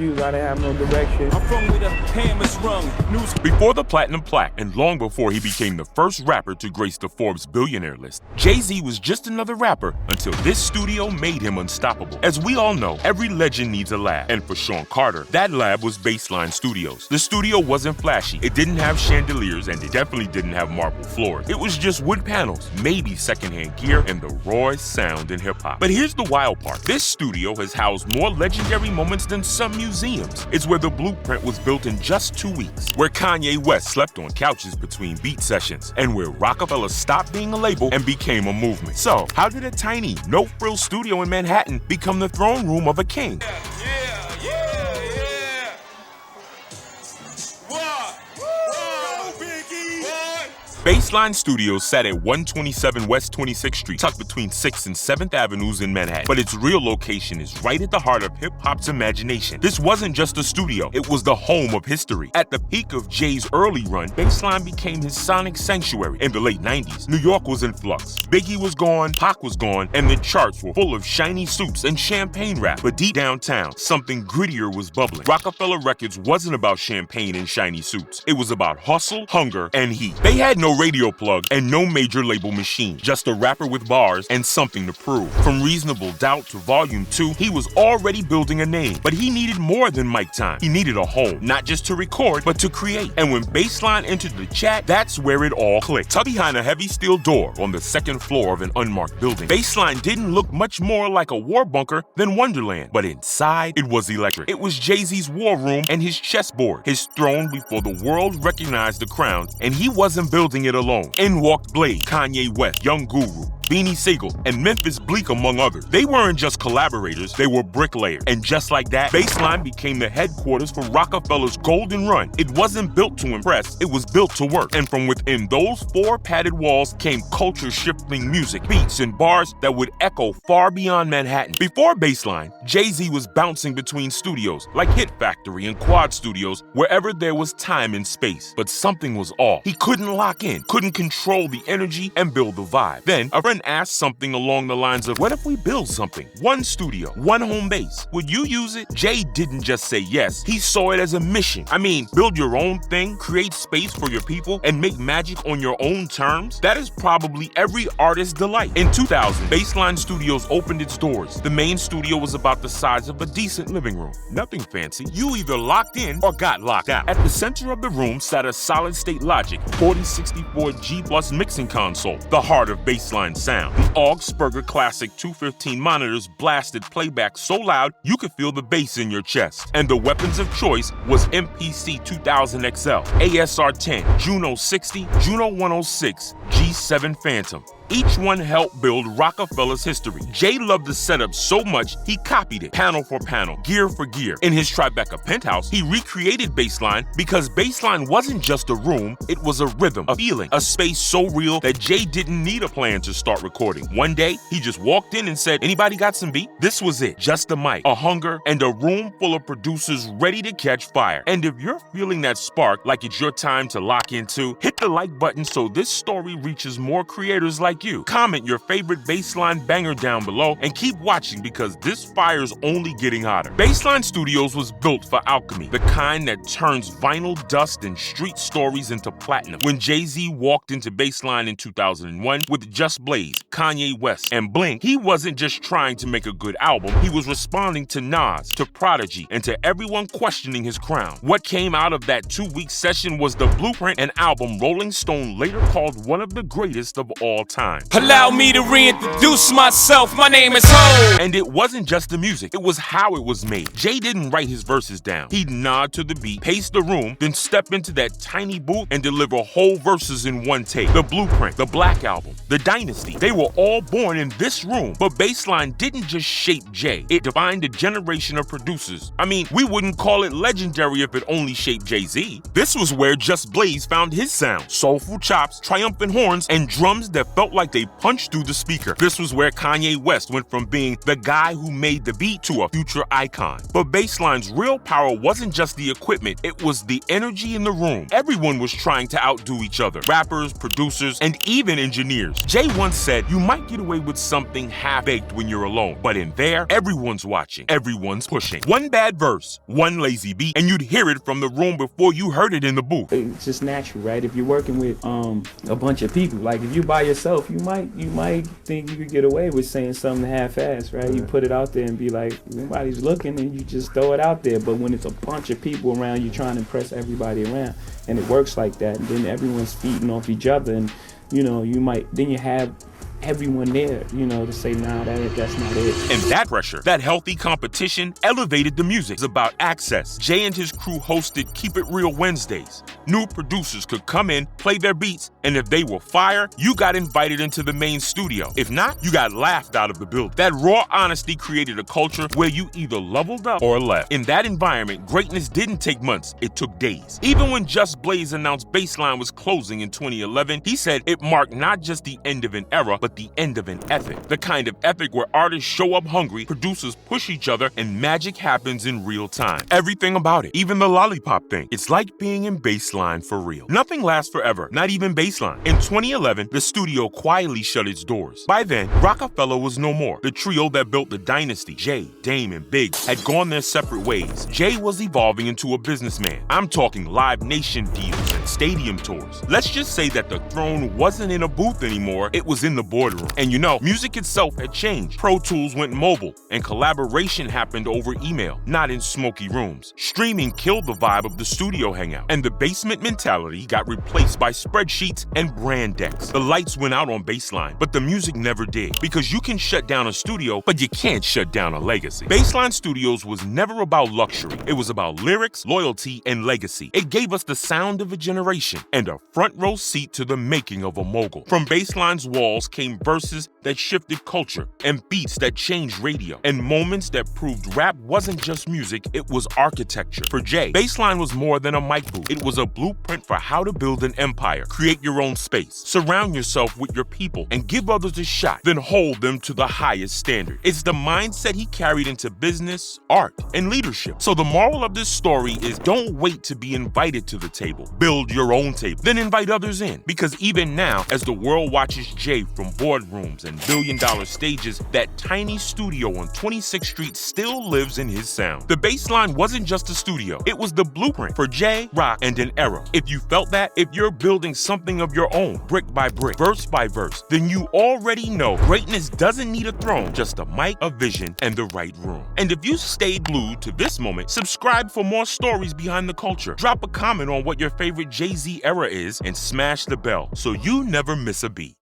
shoes. I didn't have no direction. I'm from where the hammers rung. Before the platinum plaque, and long before he became the first rapper to grace the Forbes billionaire list, Jay-Z was just another rapper until this studio made him unstoppable. As we all know, every legend needs a lab, and for Sean Carter, that lab was Baseline Studios. The studio wasn't flashy, it didn't have chandeliers, and it definitely didn't have marble floors. It was just wood panels, maybe secondhand gear, and the rawest sound in hip-hop. But here's the wild part. This studio has housed more legendary moments than some museums. It's where the blueprint was built in just 2 weeks, where Kanye West slept on couches between beat sessions, and where Roc-A-Fella stopped being a label and became a movement. So, how did a tiny, no-frill studio in Manhattan become the throne room of a king? Baseline Studios sat at 127 West 26th Street, tucked between 6th and 7th Avenues in Manhattan. But its real location is right at the heart of hip-hop's imagination. This wasn't just a studio, it was the home of history. At the peak of Jay's early run, Baseline became his sonic sanctuary. In the late 90s, New York was in flux. Biggie was gone, Pac was gone, and the charts were full of shiny suits and champagne rap. But deep downtown, something grittier was bubbling. Roc-A-Fella Records wasn't about champagne and shiny suits. It was about hustle, hunger, and heat. They had no radio plug and no major label machine, just a rapper with bars and something to prove. From Reasonable Doubt to Volume 2, he was already building a name, but he needed more than mic time. He needed a home, not just to record, but to create. And when Baseline entered the chat, that's where it all clicked. Tucked behind a heavy steel door on the second floor of an unmarked building, Baseline didn't look much more like a war bunker than Wonderland, but inside, it was electric. It was Jay-Z's war room and his chessboard, his throne before the world recognized the crown, and he wasn't building it alone. In walked Blade, Kanye West, Young Guru, Beanie Siegel, and Memphis Bleek, among others. They weren't just collaborators, they were bricklayers. And just like that, Baseline became the headquarters for Roc-A-Fella's golden run. It wasn't built to impress, it was built to work. And from within those four padded walls came culture-shifting music, beats, and bars that would echo far beyond Manhattan. Before Baseline, Jay-Z was bouncing between studios, like Hit Factory and Quad Studios, wherever there was time and space. But something was off. He couldn't lock in, couldn't control the energy and build the vibe. Then, a friend asked something along the lines of, what if we build something? One studio, one home base. Would you use it? Jay didn't just say yes, he saw it as a mission. I mean, build your own thing, create space for your people, and make magic on your own terms? That is probably every artist's delight. In 2000, Baseline Studios opened its doors. The main studio was about the size of a decent living room. Nothing fancy. You either locked in or got locked out. At the center of the room sat a solid-state Logic 4064 G Plus mixing console, the heart of Baseline sound. The Augsburger Classic 215 monitors blasted playback so loud you could feel the bass in your chest. And the weapons of choice was MPC 2000 XL, ASR 10, Juno 60, Juno 106, G7 Phantom. Each one helped build Roc-A-Fella's history. Jay loved the setup so much, he copied it, panel for panel, gear for gear. In his Tribeca penthouse, he recreated Baseline because Baseline wasn't just a room, it was a rhythm, a feeling, a space so real that Jay didn't need a plan to start recording. One day, he just walked in and said, anybody got some beat? This was it, just a mic, a hunger, and a room full of producers ready to catch fire. And if you're feeling that spark, like it's your time to lock into, hit the like button so this story reaches more creators like you. Comment your favorite Baseline banger down below and keep watching because this fire's only getting hotter. Baseline Studios was built for alchemy, the kind that turns vinyl dust and street stories into platinum. When Jay-Z walked into Baseline in 2001 with Just Blaze, Kanye West, and Blink, he wasn't just trying to make a good album, he was responding to Nas, to Prodigy, and to everyone questioning his crown. What came out of that 2-week session was the blueprint, an album Rolling Stone later called one of the greatest of all time. Allow me to reintroduce myself, my name is Ho. And it wasn't just the music, it was how it was made. Jay didn't write his verses down. He'd nod to the beat, pace the room, then step into that tiny booth and deliver whole verses in one take. The Blueprint, the Black Album, the Dynasty, they were all born in this room. But Baseline didn't just shape Jay, it defined a generation of producers. I mean, we wouldn't call it legendary if it only shaped Jay-Z. This was where Just Blaze found his sound. Soulful chops, triumphant horns, and drums that felt felt like they punched through the speaker. This was where Kanye West went from being the guy who made the beat to a future icon. But bassline's real power wasn't just the equipment, it was the energy in the room. Everyone was trying to outdo each other. Rappers, producers, and even engineers. Jay once said, "You might get away with something half-baked when you're alone, but in there, everyone's watching, everyone's pushing." One bad verse, one lazy beat, and you'd hear it from the room before you heard it in the booth. It's just natural, right? If you're working with a bunch of people, like if you by yourself, you might think you could get away with saying something half-assed, right? You put it out there and be like, nobody's looking, and you just throw it out there. But when it's a bunch of people around, you're trying to impress everybody around, and it works like that. And then everyone's feeding off each other, and you have everyone there, to say, nah, that's not it. And that pressure, that healthy competition, elevated the music. It's about access. Jay and his crew hosted Keep It Real Wednesdays. New producers could come in, play their beats, and if they were fire, you got invited into the main studio. If not, you got laughed out of the building. That raw honesty created a culture where you either leveled up or left. In that environment, greatness didn't take months, it took days. Even when Just Blaze announced Baseline was closing in 2011, he said it marked not just the end of an era, but the end of an epic. The kind of epic where artists show up hungry, producers push each other, and magic happens in real time. Everything about it, even the lollipop thing. It's like being in Baseline for real. Nothing lasts forever, not even Baseline. In 2011, the studio quietly shut its doors. By then, Roc-A-Fella was no more. The trio that built the dynasty, Jay, Dame, and Big, had gone their separate ways. Jay was evolving into a businessman. I'm talking Live Nation deals and stadium tours. Let's just say that the throne wasn't in a booth anymore, it was in the boardroom. And music itself had changed. Pro Tools went mobile, and collaboration happened over email, not in smoky rooms. Streaming killed the vibe of the studio hangout, and the basement mentality got replaced by spreadsheets and brand decks. The lights went out on Baseline, but the music never did, because you can shut down a studio, but you can't shut down a legacy. Baseline Studios was never about luxury. It was about lyrics, loyalty, and legacy. It gave us the sound of a generation and a front row seat to the making of a mogul. From Baseline's walls came verses that shifted culture, and beats that changed radio, and moments that proved rap wasn't just music, it was architecture. For Jay, Baseline was more than a mic booth. It was a blueprint for how to build an empire. Create your own space, surround yourself with your people, and give others a shot, then hold them to the highest standard. It's the mindset he carried into business, art, and leadership. So the moral of this story is, don't wait to be invited to the table. Build your own table, then invite others in. Because even now, as the world watches Jay from boardrooms and billion-dollar stages, that tiny studio on 26th Street still lives in his sound. The Baseline wasn't just a studio, it was the blueprint for Jay, Roc, and an era. If you felt that, if you're building something of your own, brick by brick, verse by verse, then you already know greatness doesn't need a throne, just a mic, a vision, and the right room. And if you stayed glued to this moment, subscribe for more stories behind the culture. Drop a comment on what your favorite Jay-Z era is, and smash the bell so you never miss a beat.